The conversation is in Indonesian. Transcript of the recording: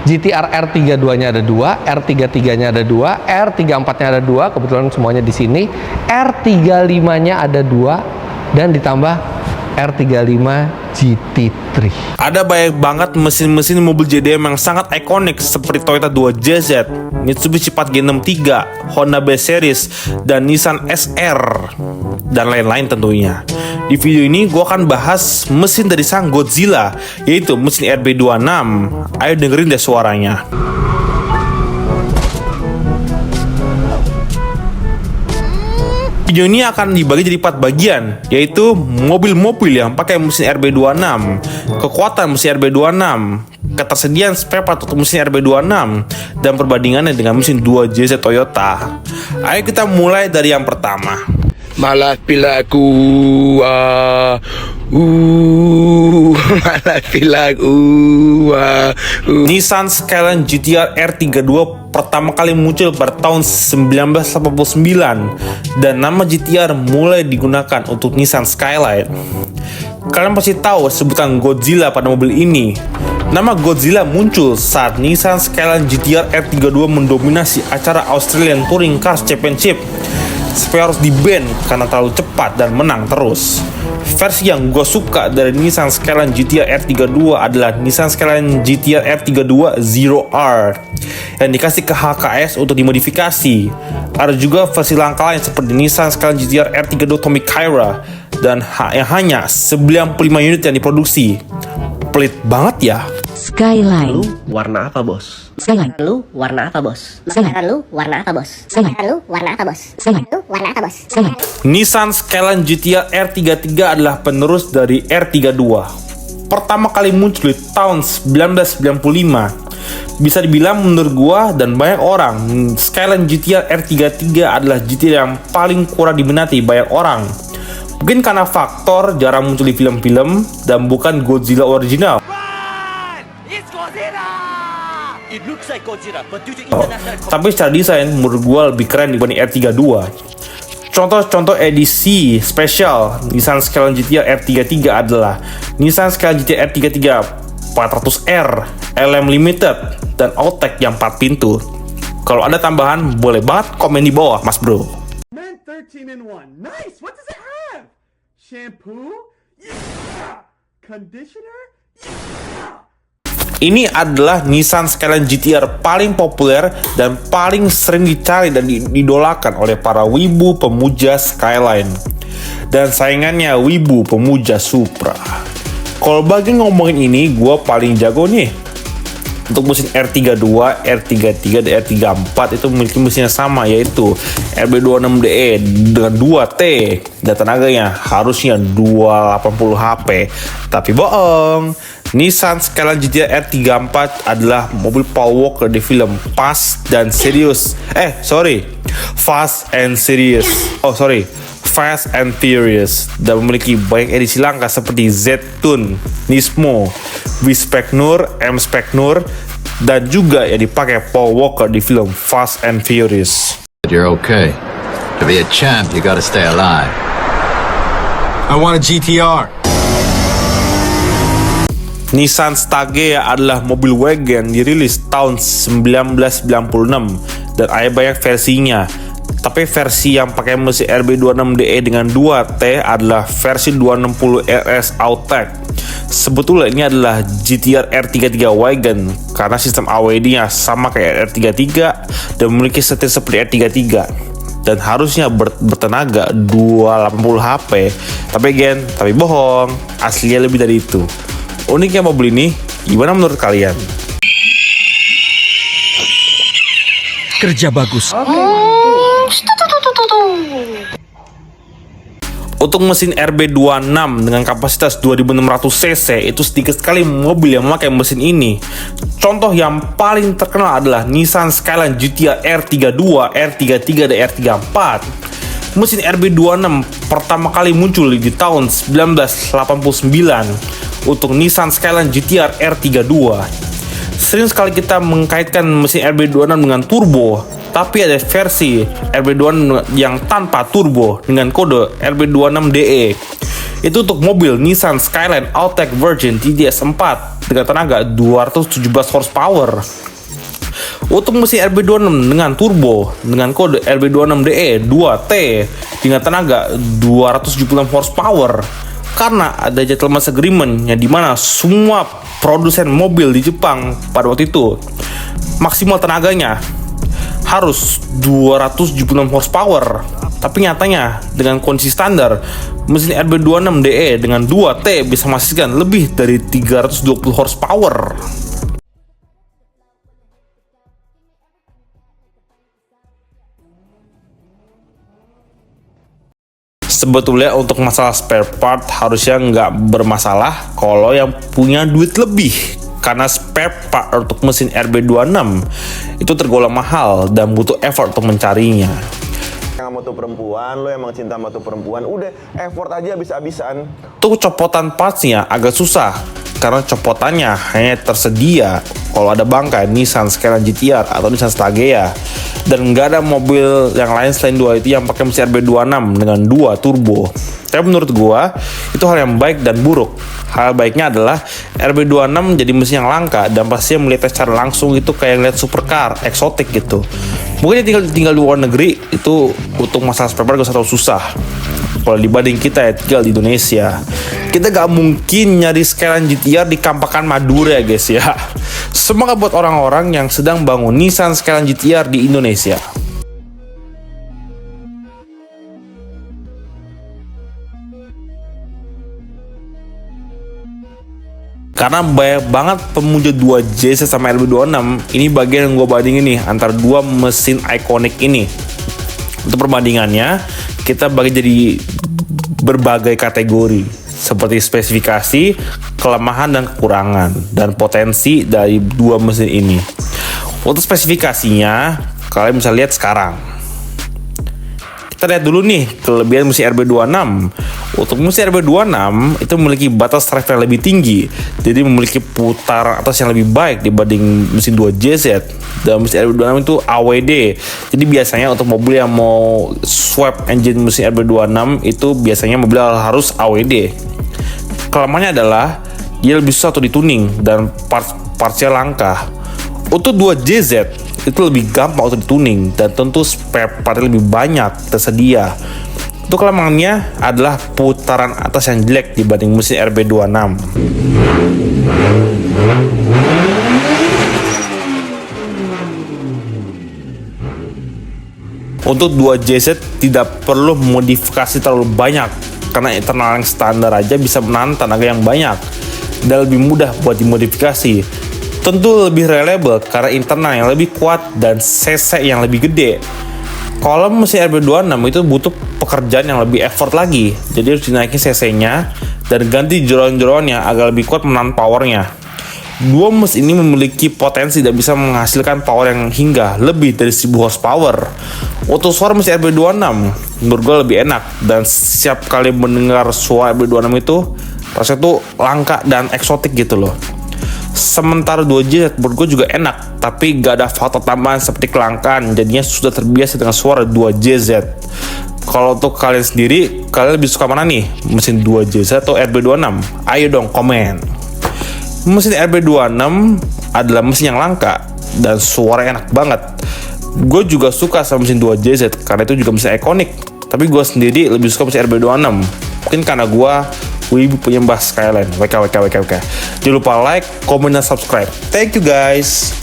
GTR R32-nya ada 2, R33-nya ada 2, R34-nya ada 2, kebetulan semuanya di sini. R35-nya ada 2 dan ditambah R35 GT3. Ada banyak banget mesin-mesin mobil JDM yang sangat ikonik seperti Toyota 2JZ, Mitsubishi 4G63, Honda B-Series, dan Nissan SR, dan lain-lain tentunya. Di video ini gue akan bahas mesin dari sang Godzilla, yaitu mesin RB26. Ayo dengerin deh suaranya. Video ini akan dibagi jadi 4 bagian, yaitu mobil-mobil yang pakai mesin RB26, kekuatan mesin RB26, ketersediaan spare part untuk mesin RB26, dan perbandingannya dengan mesin 2JZ Toyota. Ayo kita mulai dari yang pertama. Malah pilaku, malah pilaku. Nissan Skyline GTR R32 pertama kali muncul pada tahun 1989 dan nama GTR mulai digunakan untuk Nissan Skyline. Kalian pasti tahu sebutan Godzilla pada mobil ini. Nama Godzilla muncul saat Nissan Skyline GTR R32 mendominasi acara Australian Touring Cars Championship sampai harus di-ban karena terlalu cepat dan menang terus. Versi yang gue suka dari Nissan Skyline GTR R32 adalah Nissan Skyline GTR R32 0R yang dikasih ke HKS untuk dimodifikasi. Ada juga versi langka lain seperti Nissan Skyline GTR R32 Tomy Kyra dan yang hanya 95 unit yang diproduksi. Pelit banget ya. Skyline. Lu warna apa, Bos? Skyline. Lu warna apa, Bos? Skyline. Lu warna apa, Bos? Skyline. Lu warna apa, Bos? Skyline. Lu warna apa, Bos? Skyline. Nissan Skyline GTR R33 adalah penerus dari R32. Pertama kali muncul di tahun 1995. Bisa dibilang menurut gua dan banyak orang, Skyline GTR R33 adalah GTR yang paling kurang diminati banyak orang. Mungkin karena faktor jarang muncul di film-film dan bukan Godzilla original. Tapi secara desain menurut gue lebih keren dibanding R32. Contoh-contoh edisi spesial Nissan Skyline GTR R33 adalah Nissan Skyline GTR R33 400R, LM Limited, dan Outtech yang 4 pintu. Kalau ada tambahan boleh banget komen di bawah, Mas Bro. Men 13 in 1. Nice. What does it have? Shampoo? Yeah. Conditioner? Yeah. Ini adalah Nissan Skyline GTR paling populer dan paling sering dicari dan didolakan oleh para wibu pemuja Skyline. Dan saingannya wibu pemuja Supra. Kalau bagi ngomongin ini, gue paling jago nih. Untuk mesin R32, R33, dan R34 itu memiliki mesin yang sama, yaitu RB26DE dengan 2T dan tenaganya harusnya 280 HP. Tapi bohong. Nissan Skyline GTR R34 adalah mobil Paul Walker di film Fast and Furious. Fast and Furious, dan memiliki banyak edisi langka seperti Z-Tune, Nismo, V-Spec Nur, M-Spec Nur, dan juga yang dipakai Paul Walker di film Fast and Furious. You're okay. To be a champ, you gotta stay alive. I want a GTR. Nissan Stagea adalah mobil wagon dirilis tahun 1996 dan ada banyak versinya. Tapi versi yang pakai mesin RB26DE dengan 2T adalah versi 260 RS Outtech. Sebetulnya ini adalah GTR R33 wagon karena sistem AWD-nya sama kayak R33 dan memiliki setir seperti R33 dan harusnya bertenaga 280 HP. Tapi bohong, aslinya lebih dari itu. Uniknya mobil ini, gimana menurut kalian? Kerja bagus. Untuk mesin RB26 dengan kapasitas 2600 cc itu sedikit sekali mobil yang memakai mesin ini. Contoh yang paling terkenal adalah Nissan Skyline GTR R32, R33, dan R34. Mesin RB26 pertama kali muncul di tahun 1989 untuk Nissan Skyline GTR R32. Sering sekali kita mengkaitkan mesin RB26 dengan turbo, tapi ada versi RB26 yang tanpa turbo dengan kode RB26DE. Itu untuk mobil Nissan Skyline Outtech Virgin TDS 4 dengan tenaga 217 horsepower. Untuk mesin RB26 dengan turbo dengan kode RB26DE 2T dengan tenaga 276 horsepower. Karena ada gentleman agreement yang dimana semua produsen mobil di Jepang pada waktu itu maksimal tenaganya harus 276 horsepower. Tapi nyatanya dengan kondisi standar mesin RB26DE dengan 2T bisa menghasilkan lebih dari 320 horsepower. Sebetulnya untuk masalah spare part harusnya nggak bermasalah kalau yang punya duit lebih, karena spare part untuk mesin RB26 itu tergolong mahal dan butuh effort untuk mencarinya. Yang motor perempuan, lo emang cinta motor perempuan, udah effort aja habis-habisan. Untuk copotan partsnya agak susah karena copotannya hanya tersedia kalau ada bangkai Nissan Skyline GTR atau Nissan Stagea, dan nggak ada mobil yang lain selain dua itu yang pakai mesin RB26 dengan 2 turbo. Tapi menurut gua itu hal yang baik dan buruk. Hal baiknya adalah RB26 jadi mesin yang langka dan pastinya melihatnya secara langsung itu kayak lihat supercar, eksotik gitu. Mungkin tinggal di luar negeri itu untuk masalah spare part gak usah terlalu susah. Kalau dibanding kita ya tinggal di Indonesia, kita gak mungkin nyari Skyline GTR di Kampakan Madura ya guys ya. Semangat buat orang-orang yang sedang bangun Nissan Skyline GTR di Indonesia. Karena banyak banget pemuja 2JZ sama RB26. Ini bagian yang gue bandingin nih antara dua mesin ikonik ini. Untuk perbandingannya, kita bagi jadi berbagai kategori seperti spesifikasi, kelemahan dan kekurangan, dan potensi dari dua mesin ini. Untuk spesifikasinya, kalian bisa lihat sekarang. Kita lihat dulu nih kelebihan mesin RB26. Untuk mesin RB26 itu memiliki batas drive yang lebih tinggi, jadi memiliki putaran atas yang lebih baik dibanding mesin 2JZ. Dan mesin RB26 itu AWD, jadi biasanya untuk mobil yang mau swap engine mesin RB26 itu biasanya mobil harus AWD. Kelemahannya adalah dia lebih susah untuk dituning dan partsnya langka. Untuk 2JZ itu lebih gampang untuk dituning dan tentu spare part lebih banyak tersedia. Untuk kelemahannya adalah putaran atas yang jelek dibanding mesin RB26. Untuk 2JZ tidak perlu modifikasi terlalu banyak karena internal yang standar aja bisa menahan tenaga yang banyak dan lebih mudah buat dimodifikasi. Tentu lebih reliable karena internal yang lebih kuat dan cc yang lebih gede. Kalau mesin RB26 itu butuh pekerjaan yang lebih effort lagi, jadi harus dinaikin cc-nya dan ganti jeroan-jeroannya agar lebih kuat menahan powernya. Dua mesin ini memiliki potensi dan bisa menghasilkan power yang hingga lebih dari 1000 horsepower. Untuk suara mesin RB26 menurut gue lebih enak, dan setiap kali mendengar suara RB26 itu rasanya tuh langka dan eksotik gitu loh. Sementara 2JZ menurut gue juga enak, tapi gak ada faktor tambahan seperti kelangkaan, jadinya sudah terbiasa dengan suara 2JZ. Kalau untuk kalian sendiri, kalian lebih suka mana nih? Mesin 2JZ atau RB26? Ayo dong komen. Mesin RB26 adalah mesin yang langka dan suara enak banget. Gue juga suka sama mesin 2JZ karena itu juga mesin ikonik, tapi gue sendiri lebih suka mesin RB26. Mungkin karena gue wibu penyembah Skyline. WK. Jangan lupa like, comment, dan subscribe. Thank you guys.